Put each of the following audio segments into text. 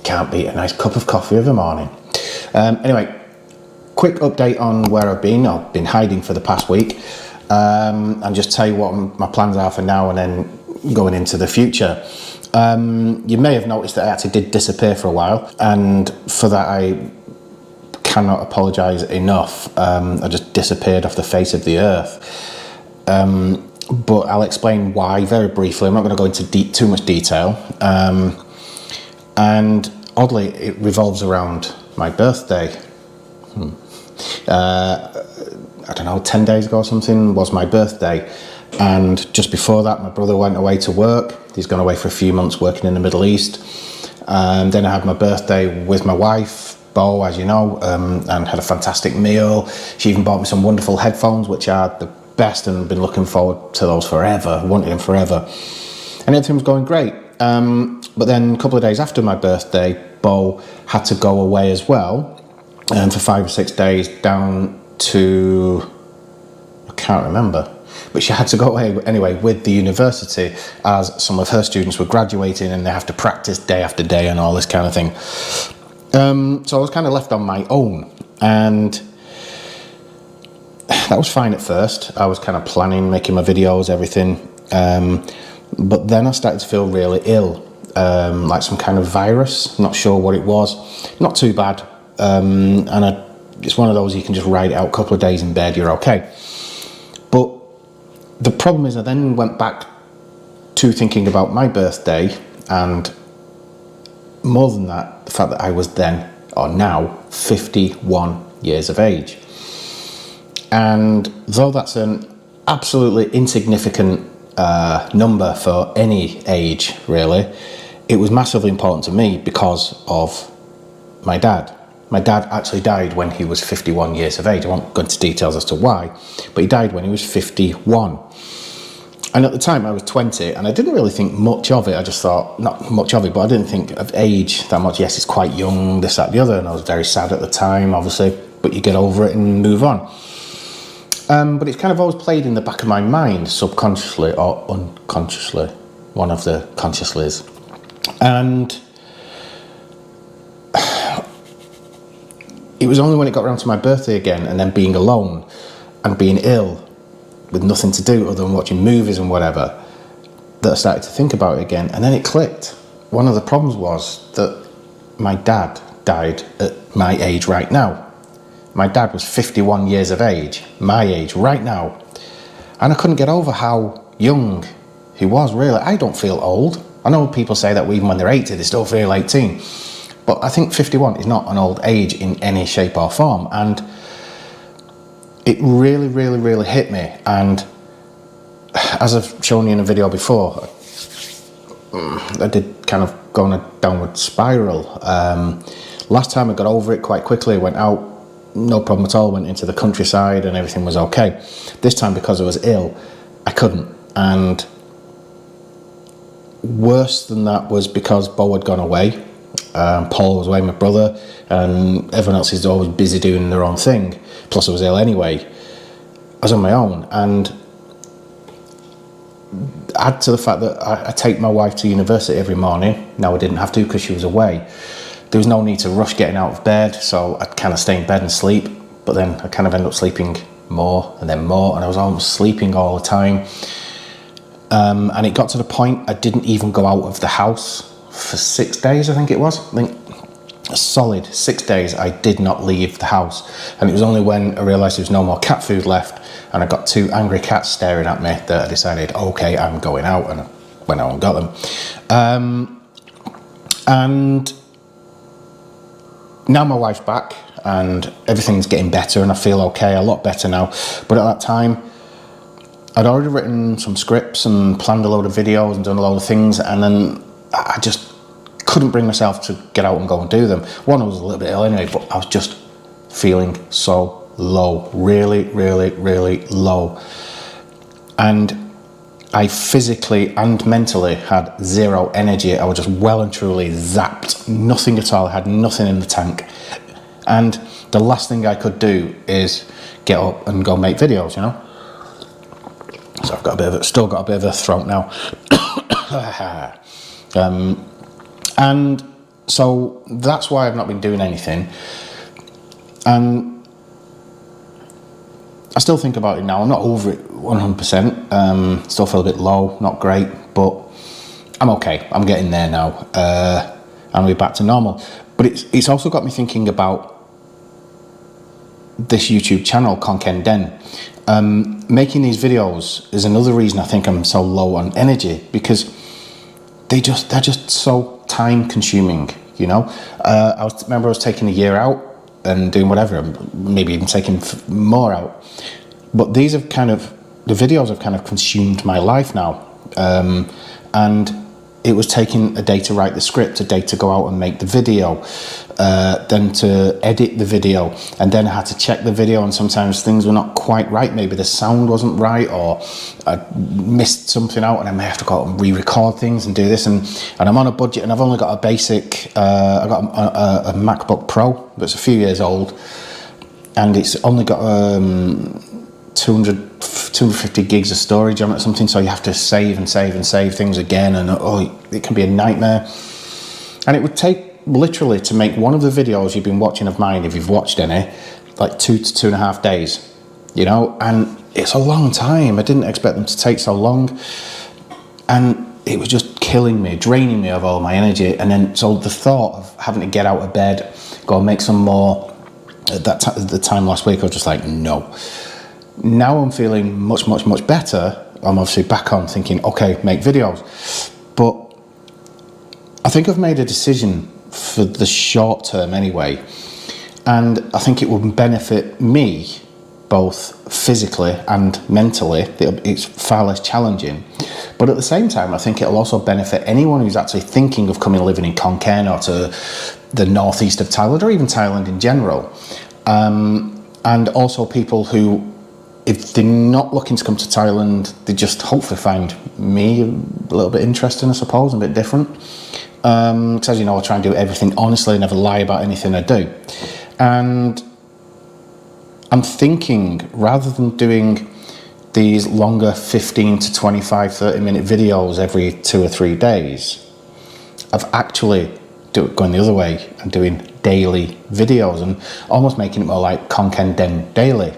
can't beat a nice cup of coffee of a morning. Anyway, quick update on where I've been hiding for the past week, and just tell you what my plans are for now and then going into the future. You may have noticed that I actually did disappear for a while, and for that I cannot apologise enough. I just disappeared off the face of the earth. But I'll explain why very briefly. I'm not going to go into too much detail. And oddly, it revolves around my birthday. I don't know, 10 days ago or something was my birthday. And just before that, my brother went away to work. He's gone away for a few months working in the Middle East. And then I had my birthday with my wife, Beau, as you know, and had a fantastic meal. She even bought me some wonderful headphones, which are the best, and been looking forward to those forever, wanted them forever. And everything was going great. But then a couple of days after my birthday, Beau had to go away as well, for 5 or 6 days down to, I can't remember, but she had to go away anyway with the university, as some of her students were graduating and they have to practice day after day and all this kind of thing. So I was kind of left on my own, and that was fine at first. I was kind of planning, making my videos, everything. But then I started to feel really ill, like some kind of virus, not sure what it was. Not too bad. It's one of those you can just ride it out, a couple of days in bed, you're okay. But the problem is I then went back to thinking about my birthday, and more than that, the fact that I was then, or now, 51 years of age. And though that's an absolutely insignificant number for any age, really, it was massively important to me because of my dad. My dad actually died when he was 51 years of age. I won't go into details as to why, but he died when he was 51. And at the time I was 20, and I didn't really think much of it. I just thought, not much of it, but I didn't think of age that much. Yes, it's quite young, this, that, the other, and I was very sad at the time, obviously, but you get over it and move on. But it's kind of always played in the back of my mind, subconsciously or unconsciously, one of the consciouslys. And it was only when it got around to my birthday again, and then being alone and being ill with nothing to do other than watching movies and whatever, that I started to think about it again. And then it clicked. One of the problems was that my dad died at my age right now. My dad was 51 years of age, my age right now. And I couldn't get over how young he was, really. I don't feel old. I know people say that even when they're 80, they still feel 18. But I think 51 is not an old age in any shape or form. And it really, really, really hit me. And as I've shown you in a video before, I did kind of go on a downward spiral. Last time I got over it quite quickly, went out, no problem at all, went into the countryside and everything was okay. This time, because I was ill, I couldn't. And worse than that was because Beau had gone away. Paul was away, my brother, and everyone else is always busy doing their own thing. Plus I was ill anyway. I was on my own, and add to the fact that I take my wife to university every morning. Now I didn't have to because she was away. There was no need to rush getting out of bed, so I'd kind of stay in bed and sleep, but then I kind of end up sleeping more, and I was almost sleeping all the time. And it got to the point I didn't even go out of the house for 6 days, I think it was. I think a solid 6 days I did not leave the house. And it was only when I realised there was no more cat food left and I got 2 angry cats staring at me that I decided, okay, I'm going out, and I went out and got them. And now my wife's back and everything's getting better and I feel okay, a lot better now. But at that time, I'd already written some scripts and planned a load of videos and done a load of things, and then I just couldn't bring myself to get out and go and do them. One, I was a little bit ill anyway, but I was just feeling so low, really, really, really low. And I physically and mentally had zero energy. I was just well and truly zapped, nothing at all. I had nothing in the tank. And the last thing I could do is get up and go make videos, you know? So I've got still got a bit of a throat now. And So that's why I've not been doing anything. And I still think about it now. I'm not over it 100%. Still feel a bit low, not great, but I'm okay. I'm getting there now. And we're back to normal. But it's also got me thinking about this YouTube channel, Khon Kaen. Making these videos is another reason I think I'm so low on energy, because they're just so time consuming, you know. I remember I was taking a year out and doing whatever, maybe even taking more out. But the videos have kind of consumed my life now. And it was taking a day to write the script, a day to go out and make the video, then to edit the video, and then I had to check the video, and sometimes things were not quite right. Maybe the sound wasn't right, or I missed something out, and I may have to go out and re-record things and do this, and I'm on a budget, and I've only got a basic, I got a MacBook Pro that's a few years old, and it's only got 250 gigs of storage on it or something, so you have to save and save and save things again, and it can be a nightmare. And it would take literally to make one of the videos you've been watching of mine, if you've watched any, like 2 to 2.5 days, you know, and it's a long time. I didn't expect them to take so long, and it was just killing me, draining me of all my energy. And then so the thought of having to get out of bed, go and make some more, at the time last week, I was just like, no. Now I'm feeling much better. I'm obviously back on thinking, okay, make videos. But I think I've made a decision for the short term anyway. And I think it will benefit me both physically and mentally. It's far less challenging. But at the same time, I think it'll also benefit anyone who's actually thinking of coming and living in Khon Kaen or to the northeast of Thailand, or even Thailand in general. And also people who, if they're not looking to come to Thailand, they just hopefully find me a little bit interesting, I suppose, a bit different. Because as you know, I try and do everything honestly, never lie about anything I do. And I'm thinking, rather than doing these longer 15 to 25, 30-minute videos every 2 or 3 days, I've actually going the other way and doing daily videos and almost making it more like Khon Kaen daily.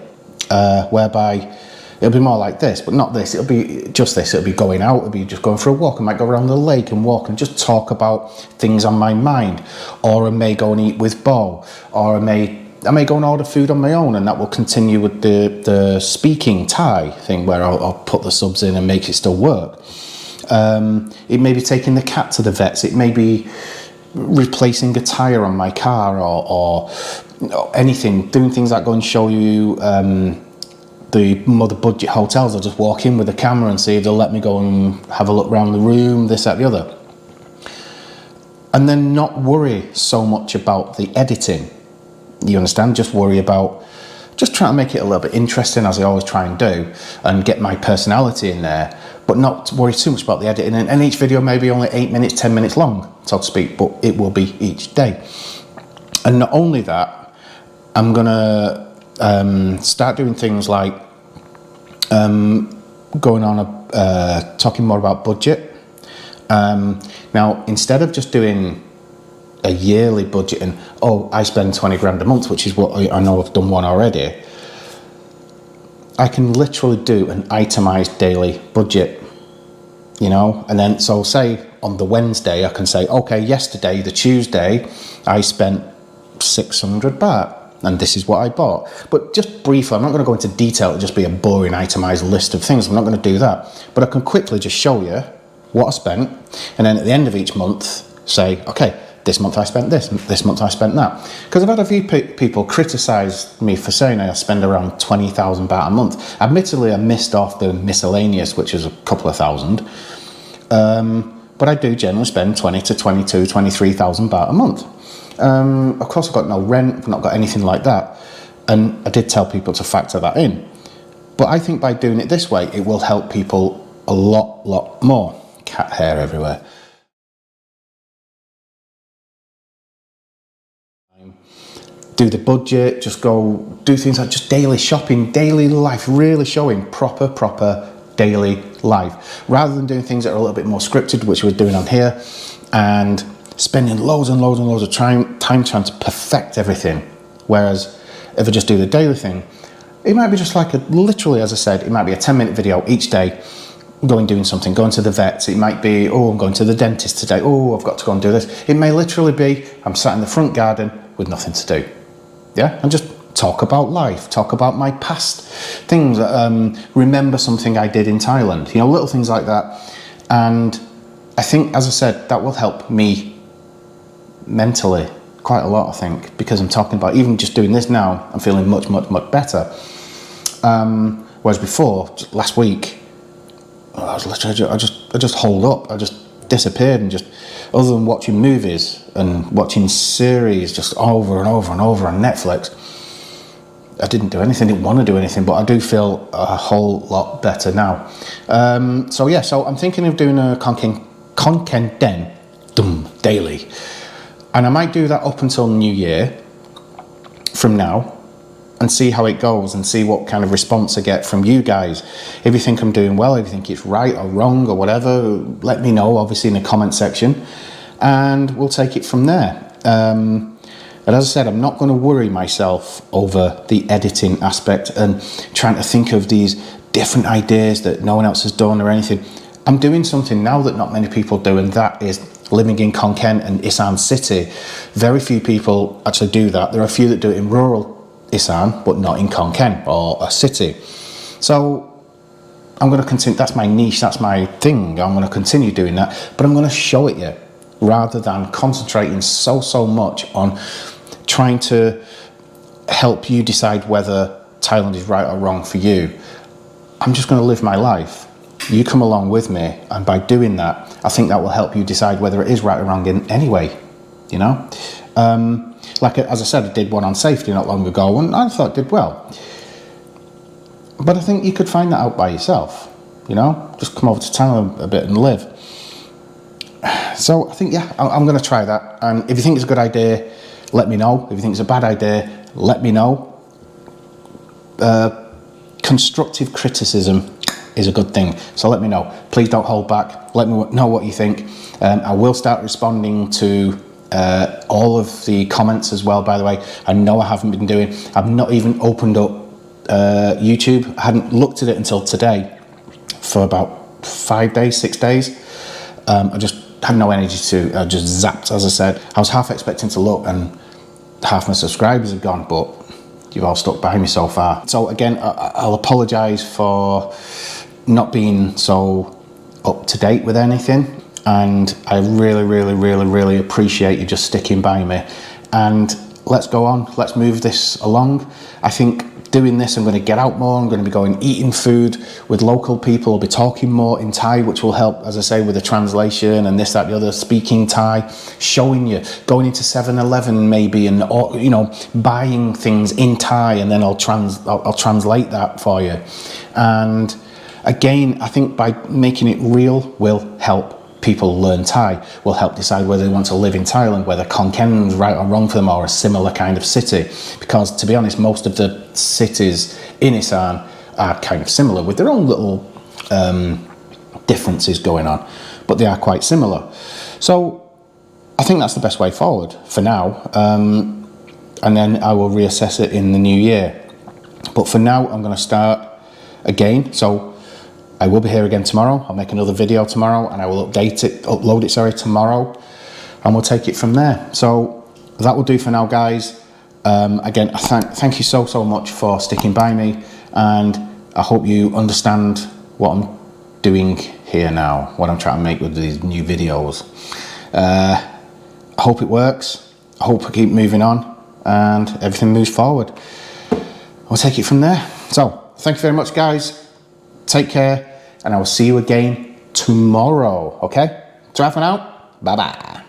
Whereby it'll be more like this, but not this. It'll be just this. It'll be going out. It'll be just going for a walk. I might go around the lake and walk and just talk about things on my mind. Or I may go and eat with Beau. Or I may go and order food on my own, and that will continue with the speaking Thai thing, where I'll put the subs in and make it still work. It may be taking the cat to the vets. It may be replacing a tyre on my car, or anything, doing things like go and show you the more budget hotels. I'll just walk in with a camera and see if they'll let me go and have a look around the room, this, that, the other. And then not worry so much about the editing, you understand? Just worry about, just trying to make it a little bit interesting, as I always try and do, and get my personality in there, but not worry too much about the editing. And each video may be only 8 minutes, 10 minutes long, so to speak, but it will be each day. And not only that, I'm gonna start doing things like going on talking more about budget. Now, instead of just doing a yearly budget and, I spend 20 grand a month, which is what I know I've done one already, I can literally do an itemized daily budget, you know. And then, so say on the Wednesday, I can say, okay, yesterday, the Tuesday, I spent 600 baht. And this is what I bought. But just briefly, I'm not going to go into detail. It'll just be a boring itemized list of things. I'm not going to do that. But I can quickly just show you what I spent. And then at the end of each month, say, okay, this month I spent this month I spent that. Because I've had a few people criticise me for saying I spend around 20,000 baht a month. Admittedly, I missed off the miscellaneous, which is a couple of thousand. But I do generally spend 20 to 22, 23,000 baht a month. Of course, I've got no rent, I've not got anything like that. And I did tell people to factor that in. But I think by doing it this way, it will help people a lot more. Cat hair everywhere. Do the budget, just go do things like just daily shopping, daily life, really showing proper daily life. Rather than doing things that are a little bit more scripted, which we're doing on here, and spending loads and loads and loads of time trying to perfect everything. Whereas if I just do the daily thing, it might be just like literally, as I said, it might be a 10-minute video each day, doing something, going to the vets. It might be, oh, I'm going to the dentist today. Oh, I've got to go and do this. It may literally be, I'm sat in the front garden with nothing to do. Yeah, and just talk about life, talk about my past things, remember something I did in Thailand, little things like that. And I think, as I said, that will help me mentally quite a lot, I think, because I'm talking about, even just doing this now, I'm feeling much, much, much better. Whereas before, last week, I was literally, I just holed up, I just disappeared, and just, other than watching movies and watching series just over and over and over on Netflix, I didn't do anything, didn't want to do anything, but I do feel a whole lot better now. So yeah, so I'm thinking of doing a Khon Kaen daily. And I might do that up until New Year from now and see how it goes and see what kind of response I get from you guys. If you think I'm doing well, if you think it's right or wrong or whatever, let me know, obviously, in the comment section, and we'll take it from there. And as I said, I'm not going to worry myself over the editing aspect and trying to think of these different ideas that no one else has done or anything. I'm doing something now that not many people do, and that is living in Khon Kaen and Isan city. Very few people actually do that. There are a few that do it in rural Isaan, but not in Khon Kaen or a city. So I'm going to continue, that's my niche, that's my thing. I'm going to continue doing that, but I'm going to show it you, rather than concentrating so much on trying to help you decide whether Thailand is right or wrong for you. I'm just going to live my life. You come along with me, and by doing that, I think that will help you decide whether it is right or wrong in any way, Like, as I said, I did one on safety not long ago, and I thought it did well. But I think you could find that out by yourself, just come over to Thailand a bit and live. So I think, yeah, I'm going to try that. And if you think it's a good idea, let me know. If you think it's a bad idea, let me know. Constructive criticism is a good thing, so let me know. Please don't hold back. Let me know what you think. I will start responding to all of the comments as well, by the way. I know I haven't been doing, I've not even opened up YouTube. I hadn't looked at it until today for about 5 days, 6 days. I just had no energy to, I just zapped, as I said. I was half expecting to look, and half my subscribers have gone, but you've all stuck by me so far. So again, I'll apologise for not being so up to date with anything, and I really appreciate you just sticking by me. And let's go on, let's move this along. I think doing this, I'm going to get out more, I'm going to be going eating food with local people, I'll be talking more in Thai, which will help, as I say, with the translation and this, that, the other, speaking Thai, showing you, going into 7-Eleven maybe, and buying things in Thai, and then I'll translate that for you. And again, I think by making it real will help people learn Thai, will help decide whether they want to live in Thailand, whether Khon Kaen is right or wrong for them, or a similar kind of city. Because to be honest, most of the cities in Isaan are kind of similar, with their own little differences going on, but they are quite similar. So I think that's the best way forward for now, and then I will reassess it in the new year. But for now, I'm going to start again. So I will be here again tomorrow. I'll make another video tomorrow, and I will upload it tomorrow, and we'll take it from there. So that will do for now, guys. Again, thank you so much for sticking by me, and I hope you understand what I'm doing here now, what I'm trying to make with these new videos. I hope it works. I hope I keep moving on and everything moves forward. We'll take it from there. So thank you very much, guys. Take care, and I will see you again tomorrow, okay? Ciao for now. Bye-bye.